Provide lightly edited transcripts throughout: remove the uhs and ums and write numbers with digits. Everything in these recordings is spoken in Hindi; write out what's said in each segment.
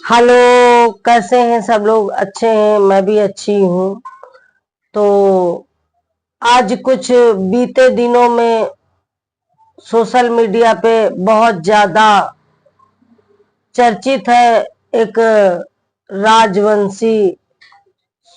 हेलो। कैसे हैं सब लोग? अच्छे हैं, मैं भी अच्छी हूँ। तो आज कुछ बीते दिनों में सोशल मीडिया पे बहुत ज्यादा चर्चित है एक राजवंशी,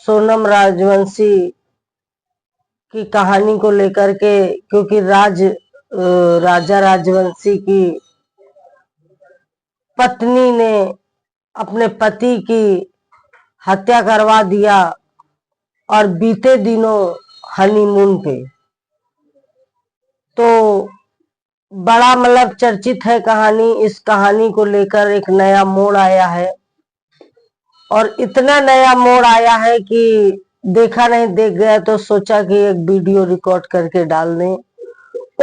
सोनम राजवंशी की कहानी को लेकर के, क्योंकि राजा राजवंशी की पत्नी ने अपने पति की हत्या करवा दिया और बीते दिनों हनीमून पे। तो बड़ा मतलब चर्चित है कहानी। इस कहानी को लेकर एक नया मोड़ आया है और इतना नया मोड़ आया है कि देखा नहीं देख गया, तो सोचा कि एक वीडियो रिकॉर्ड करके डाल दें।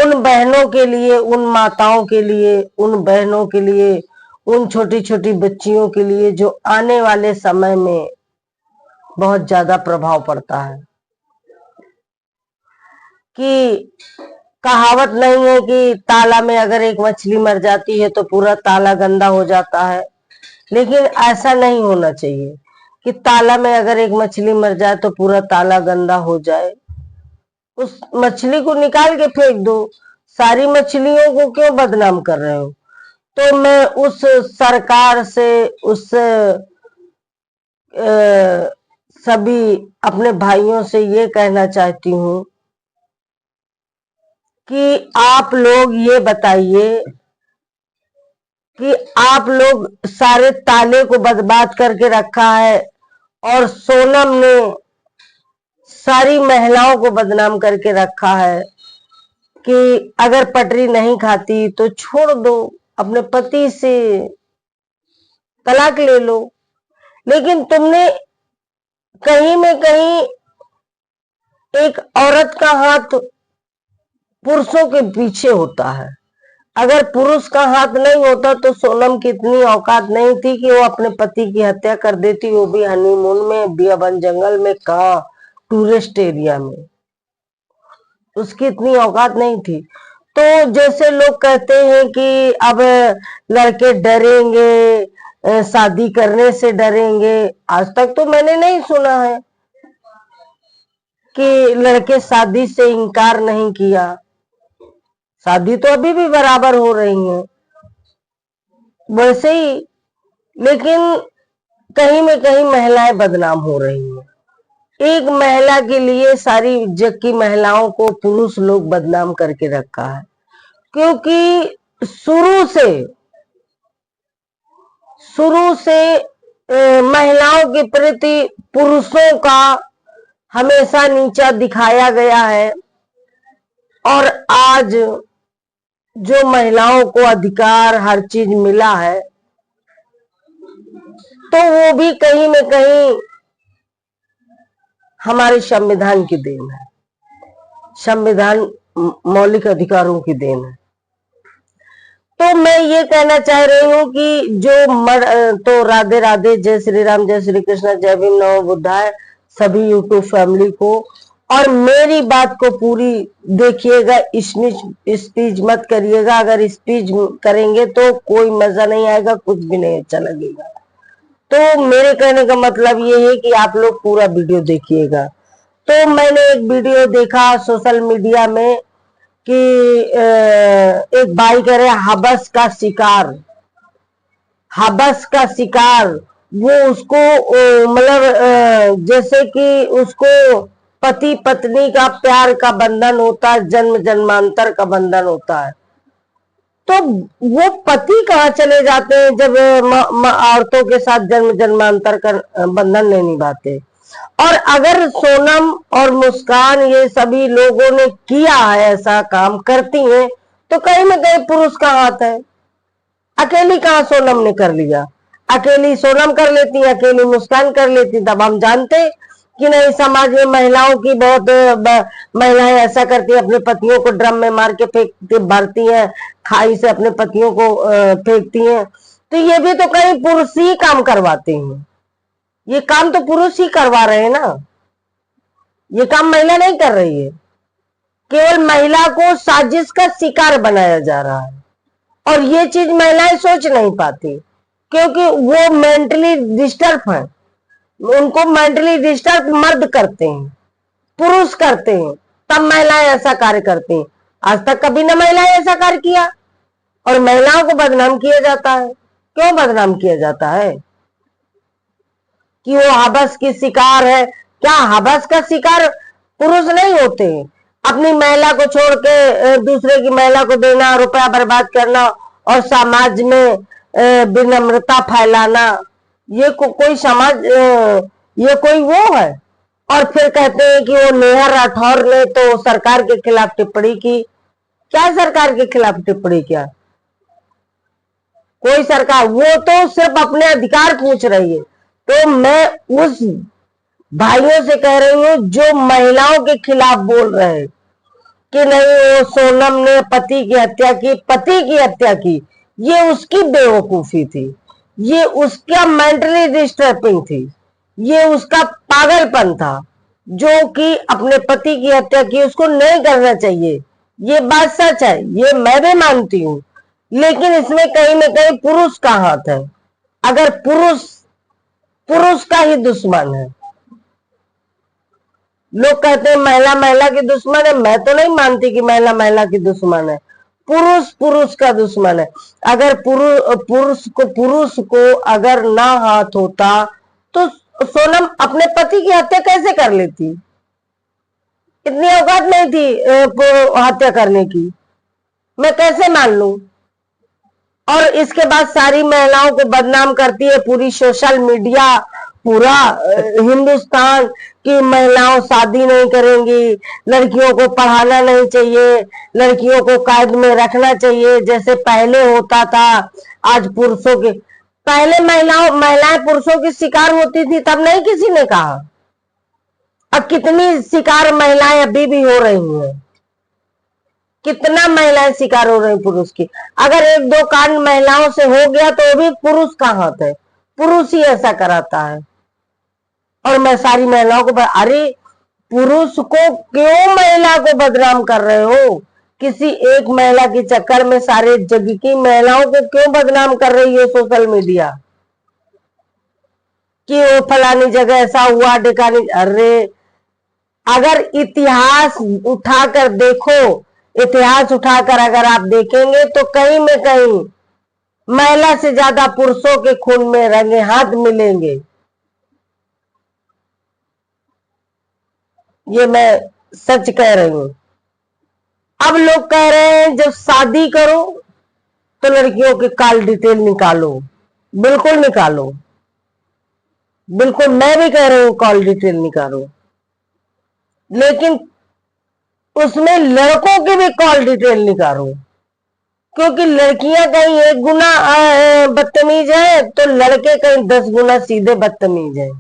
उन बहनों के लिए, उन माताओं के लिए, उन बहनों के लिए, उन छोटी छोटी बच्चियों के लिए जो आने वाले समय में बहुत ज्यादा प्रभाव पड़ता है। कि कहावत नहीं है कि ताला में अगर एक मछली मर जाती है तो पूरा ताला गंदा हो जाता है, लेकिन ऐसा नहीं होना चाहिए कि ताला में अगर एक मछली मर जाए तो पूरा ताला गंदा हो जाए। उस मछली को निकाल के फेंक दो। सारी मछलियों को क्यों बदनाम कर रहे हो? तो मैं उस सरकार से, उस सभी अपने भाइयों से ये कहना चाहती हूँ कि आप लोग ये बताइए कि आप लोग सारे ताले को बर्बाद करके रखा है और सोनम ने सारी महिलाओं को बदनाम करके रखा है कि अगर पटरी नहीं खाती तो छोड़ दो, अपने पति से तलाक ले लो। लेकिन तुमने कहीं में कहीं एक औरत का हाथ पुरुषों के पीछे होता है। अगर पुरुष का हाथ नहीं होता तो सोनम की इतनी औकात नहीं थी कि वो अपने पति की हत्या कर देती, वो भी हनीमून में, बियाबन जंगल में, कहा टूरिस्ट एरिया में। उसकी इतनी औकात नहीं थी। तो जैसे लोग कहते हैं कि अब लड़के डरेंगे, शादी करने से डरेंगे, आज तक तो मैंने नहीं सुना है कि लड़के शादी से इनकार नहीं किया। शादी तो अभी भी बराबर हो रही है वैसे ही, लेकिन कहीं में कहीं महिलाएं बदनाम हो रही हैं। एक महिला के लिए सारी जग की महिलाओं को पुरुष लोग बदनाम करके रखा है, क्योंकि शुरू से महिलाओं के प्रति पुरुषों का हमेशा नीचा दिखाया गया है। और आज जो महिलाओं को अधिकार, हर चीज मिला है, तो वो भी कहीं में कहीं हमारे संविधान की देन है। संविधान मौलिक अधिकारों की देन है। तो मैं ये कहना चाह रही हूँ कि तो राधे राधे, जय श्री राम, जय श्री कृष्ण, जय भीम, नमो बुद्धाय सभी यूट्यूब फैमिली को। और मेरी बात को पूरी देखिएगा, स्पीच मत करिएगा। अगर स्पीच करेंगे तो कोई मजा नहीं आएगा, कुछ भी नहीं अच्छा लगेगा। तो मेरे कहने का मतलब ये है कि आप लोग पूरा वीडियो देखिएगा। तो मैंने एक वीडियो देखा सोशल मीडिया में कि एक भाई कह रहे हबस का शिकार। वो उसको मतलब जैसे कि उसको पति पत्नी का प्यार का बंधन होता है, जन्म जन्मांतर का बंधन होता है। तो वो पति कहाँ चले जाते हैं जब औरतों के साथ जन्म जन्मांतर का बंधन नहीं निभाते। और अगर सोनम और मुस्कान ये सभी लोगों ने किया है, ऐसा काम करती हैं, तो कहीं ना कहीं पुरुष का हाथ है। अकेली कहाँ सोनम ने कर लिया? अकेली सोनम कर लेती, अकेली मुस्कान कर लेती, तब हम जानते कि नहीं समाज में महिलाओं की बहुत महिलाएं ऐसा करती है, अपने पतियों को ड्रम में मार के फेंक भरती हैं, खाई से अपने पतियों को फेंकती हैं। तो ये भी तो कहीं पुरुष ही काम करवाते हैं। ये काम तो पुरुष ही करवा रहे हैं ना, ये काम महिला नहीं कर रही है। केवल महिला को साजिश का शिकार बनाया जा रहा है और ये चीज महिलाएं सोच नहीं पाती, क्योंकि वो मेंटली डिस्टर्ब है, उनको मेंटली डिस्टर्ब मर्द करते हैं, पुरुष करते हैं, तब महिलाएं ऐसा कार्य करती हैं। आज तक कभी ना महिलाएं ऐसा कार्य किया, और महिलाओं को बदनाम किया जाता है। क्यों बदनाम किया जाता है? कि वो हवस की शिकार है। क्या हवस का शिकार पुरुष नहीं होते? अपनी महिला को छोड़ के दूसरे की महिला को देना, रुपया बर्बाद करना और समाज में विनम्रता फैलाना, ये कोई समाज, ये कोई वो है? और फिर कहते हैं कि वो नेहा राठौर ने तो सरकार के खिलाफ टिप्पणी की। क्या सरकार के खिलाफ टिप्पणी किया? कोई सरकार, वो तो सिर्फ अपने अधिकार पूछ रही है। तो मैं उस भाइयों से कह रही हूं जो महिलाओं के खिलाफ बोल रहे हैं कि नहीं वो सोनम ने पति की हत्या की, पति की हत्या की, ये उसकी बेवकूफी थी, ये उसका मेंटली डिस्टर्बिंग थी, ये उसका पागलपन था, जो कि अपने पति की हत्या की। उसको नहीं करना चाहिए, ये बात सच है, ये मैं भी मानती हूँ। लेकिन इसमें कहीं ना कहीं पुरुष का हाथ है। अगर पुरुष का ही दुश्मन है। लोग कहते हैं महिला महिला की दुश्मन है, मैं तो नहीं मानती कि महिला महिला की दुश्मन है। पुरुष पुरुष का दुश्मन है। अगर पुरुष को अगर ना हाथ होता तो सोनम अपने पति की हत्या कैसे कर लेती? इतनी औकात नहीं थी हत्या करने की, मैं कैसे मान लूं? और इसके बाद सारी महिलाओं को बदनाम करती है पूरी सोशल मीडिया, पूरा हिंदुस्तान की महिलाओं शादी नहीं करेंगी, लड़कियों को पढ़ाना नहीं चाहिए, लड़कियों को कैद में रखना चाहिए जैसे पहले होता था। आज पुरुषों के, पहले महिलाएं पुरुषों की शिकार होती थी तब नहीं किसी ने कहा। अब कितनी शिकार महिलाएं अभी भी हो रही हैं, कितना महिलाएं शिकार हो रही पुरुष की। अगर एक दो कांड महिलाओं से हो गया तो भी पुरुष का हाथ है, पुरुष ही ऐसा कराता है। और मैं सारी महिलाओं को अरे पुरुष को क्यों महिला को बदनाम कर रहे हो? किसी एक महिला के चक्कर में सारे जग की महिलाओं को क्यों बदनाम कर रही है सोशल मीडिया कि वो फलानी जगह ऐसा हुआ, ढिकानी। अरे अगर इतिहास उठाकर देखो, इतिहास उठाकर अगर आप देखेंगे तो कहीं में कहीं महिला से ज्यादा पुरुषों के खून में रंगे हाथ मिलेंगे। ये मैं सच कह रही हूं। अब लोग कह रहे हैं जब शादी करो तो लड़कियों के कॉल डिटेल निकालो। बिल्कुल निकालो, बिल्कुल मैं भी कह रही हूं कॉल डिटेल निकालो, लेकिन उसमें लड़कों की भी कॉल डिटेल निकालो। क्योंकि लड़कियां कहीं 1 गुना बदतमीज है तो लड़के कहीं 10 गुना सीधे बदतमीज है।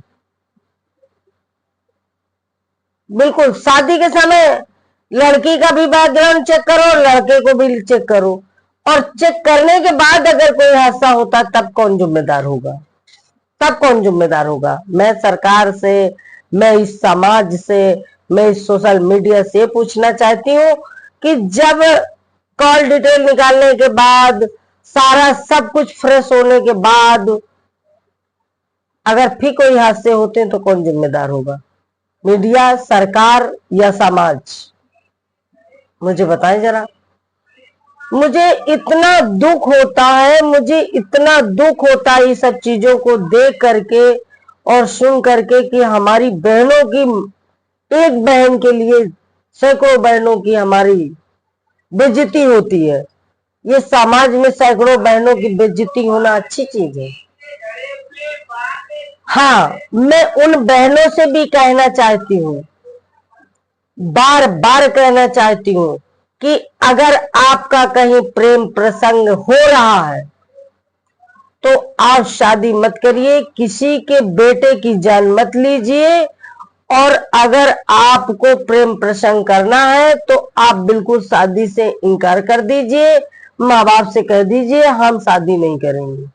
बिल्कुल शादी के समय लड़की का भी बैकग्राउंड चेक करो, लड़के को भी चेक करो, और चेक करने के बाद अगर कोई हादसा होता तब कौन जिम्मेदार होगा? तब कौन जिम्मेदार होगा? मैं सरकार से, मैं इस समाज से, मैं इस सोशल मीडिया से पूछना चाहती हूँ कि जब कॉल डिटेल निकालने के बाद, सारा सब कुछ फ्रेश होने के बाद अगर फिर कोई हादसे होते हैं तो कौन जिम्मेदार होगा? मीडिया, सरकार या समाज? मुझे बताएं जरा। मुझे इतना दुख होता है, मुझे इतना दुख होता है ये सब चीजों को देख करके और सुन करके कि हमारी बहनों की, एक बहन के लिए सैकड़ों बहनों की हमारी बेइज्जती होती है। ये समाज में सैकड़ों बहनों की बेइज्जती होना अच्छी चीज है। हाँ, मैं उन बहनों से भी कहना चाहती हूँ, बार बार कहना चाहती हूँ कि अगर आपका कहीं प्रेम प्रसंग हो रहा है तो आप शादी मत करिए, किसी के बेटे की जान मत लीजिए। और अगर आपको प्रेम प्रसंग करना है तो आप बिल्कुल शादी से इनकार कर दीजिए, माँ बाप से कह दीजिए हम शादी नहीं करेंगे।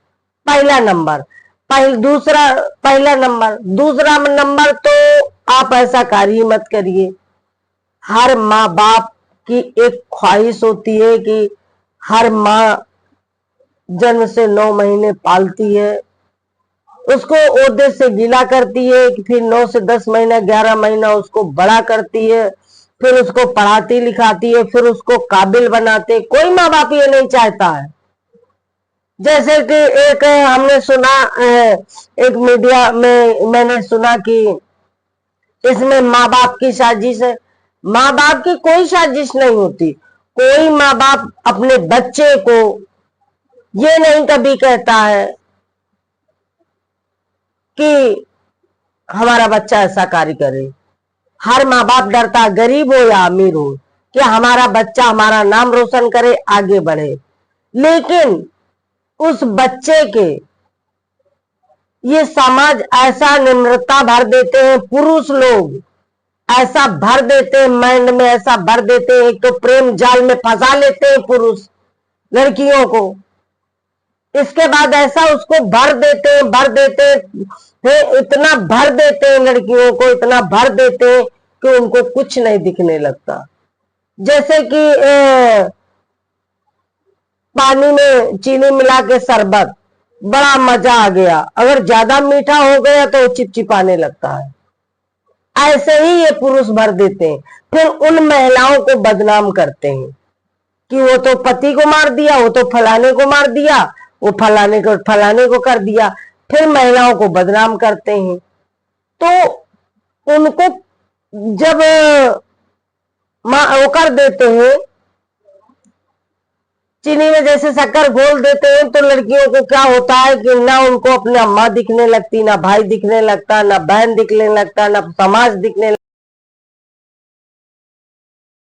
पहला नंबर। दूसरा नंबर तो आप ऐसा कार्य मत करिए। हर माँ बाप की एक ख्वाहिश होती है कि हर माँ जन्म से 9 महीने पालती है, उसको ओहदे से गीला करती है, फिर 9 से 10 महीना 11 महीना उसको बड़ा करती है, फिर उसको पढ़ाती लिखाती है, फिर उसको काबिल बनाते। कोई माँ बाप ये नहीं चाहता है। जैसे कि एक हमने सुना, एक मीडिया में मैंने सुना कि इसमें माँ बाप की साजिश है। माँ बाप की कोई साजिश नहीं होती। कोई माँ बाप अपने बच्चे को ये नहीं कभी कहता है कि हमारा बच्चा ऐसा कार्य करे। हर माँ बाप डरता, गरीब हो या अमीर हो, कि हमारा बच्चा हमारा नाम रोशन करे, आगे बढ़े। लेकिन उस बच्चे के ये समाज ऐसा निम्रता भर देते हैं, पुरुष लोग ऐसा भर देते हैं, माइंड में ऐसा भर देते हैं। एक तो प्रेम जाल में फंसा लेते हैं पुरुष लड़कियों को, इसके बाद ऐसा उसको भर देते हैं, इतना भर देते हैं लड़कियों को, इतना भर देते हैं कि उनको कुछ नहीं दिखने लगता। जैसे कि पानी में चीनी मिला के शरबत, बड़ा मजा आ गया, अगर ज्यादा मीठा हो गया तो चिपचिपाने लगता है। ऐसे ही ये पुरुष भर देते हैं, फिर उन महिलाओं को बदनाम करते हैं कि वो तो पति को मार दिया, वो तो फलाने को मार दिया, वो फलाने को कर दिया। फिर महिलाओं को बदनाम करते हैं। तो उनको जब वो कर देते हैं, चीनी में जैसे शक्कर घोल देते हैं, तो लड़कियों को क्या होता है कि ना उनको अपनी अम्मा दिखने लगती, ना भाई दिखने लगता, ना बहन दिखने लगता, ना समाज दिखने लगता।